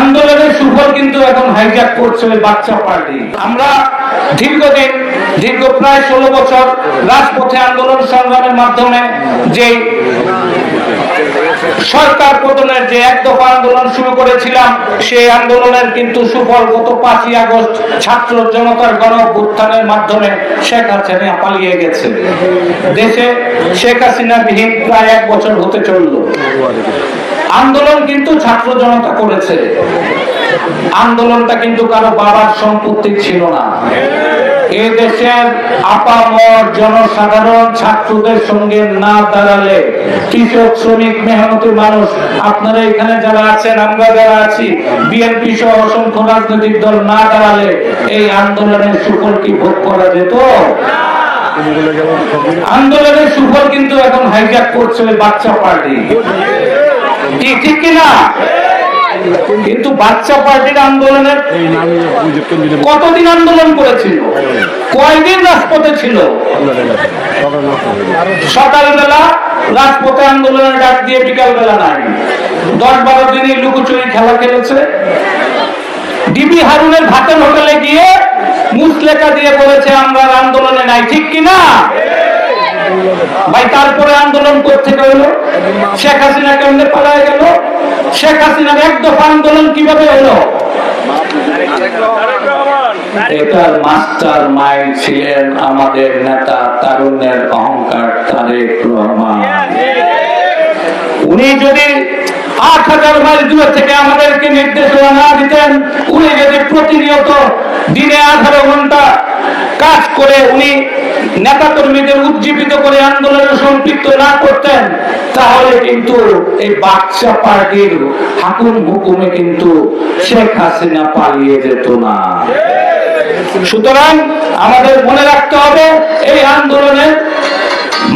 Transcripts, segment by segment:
আন্দোলনের সুফল কিন্তু এখন হাইজ্যাক করছে ওই বাচ্চা পার্টি। আমরা দীর্ঘ প্রায় 16 বছর রাজপথে আন্দোলন সংগ্রামের মাধ্যমে যে সরকার পতনের যে এক দফা আন্দোলন শুরু করেছিলাম, সেই আন্দোলনের কিন্তু সুফল গত 5ই আগস্ট ছাত্র জনতার গণ অভ্যুত্থানের মাধ্যমে শেখ হাসিনা পালিয়ে গেছে। দেশে শেখ হাসিনা বিহীন প্রায় 1 বছর হতে চলল। আন্দোলন কিন্তু ছাত্র জনতা করেছে। আন্দোলনটা কিন্তু কারো বাবার সম্পত্তি ছিল না। এই দেশের আপামর জনসাধারণ ছাত্রদের সঙ্গে না দাঁড়ালে, কৃষক, শ্রমিক, মেহনতি মানুষ, আপনারা এখানে যারা আছেন, আমরা যারা আছি, বিএনপি সহ অসংখ্য রাজনৈতিক দল না দাঁড়ালে এই আন্দোলনের সুফল কি ভোগ করা যেত? আন্দোলনের সুফল কিন্তু এখন হাইজ্যাক করছে ওই বাচ্চা পার্টি। ঠিক কিনা? কিন্তু বাচ্চা পার্টির আন্দোলনের কতদিন আন্দোলন করেছিল, কয়দিন রাজপথে ছিল? সকালবেলা রাজপথে আন্দোলনের ডাক দিয়ে বিকাল বেলা নাই। 10-12 দিনই লুকোচুরি খেলা খেলেছে। ডিবি হারুনের ভাতের হোটেলে গিয়ে মুসলেখা দিয়ে বলেছে আমরা আন্দোলনে নাই। ঠিক কিনা ভাই? তারপরে আন্দোলন করতে হলো। শেখ হাসিনা কেমনে পালায় গেল? শেখ হাসিনার এক দফা আন্দোলন কিভাবে হলো? এটার মাস্টার মাইন্ড ছিলেন আমাদের নেতা, তারুণ্যের অহংকার তারেক রহমান। উনি যদি 8000 মাইল দূর থেকে আমাদেরকে নির্দেশনা না দিতেন, উনি যদি প্রতিনিয়ত দিনে 18 ঘন্টা কাজ করে উনি নেতা কর্মীদের উজ্জীবিত করে আন্দোলনে সম্পৃক্ত না করতেন, তাহলে কিন্তু এই বাচ্চা পার্টির হুকুমে কিন্তু শেখ হাসিনা পালিয়ে যেত না। সুতরাং আমাদের মনে রাখতে হবে, এই আন্দোলনের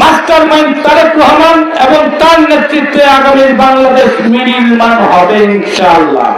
মাস্টার মাইন্ড তারেক রহমান এবং তার নেতৃত্বে আগামী বাংলাদেশ নির্মাণ হবে ইনশাআল্লাহ।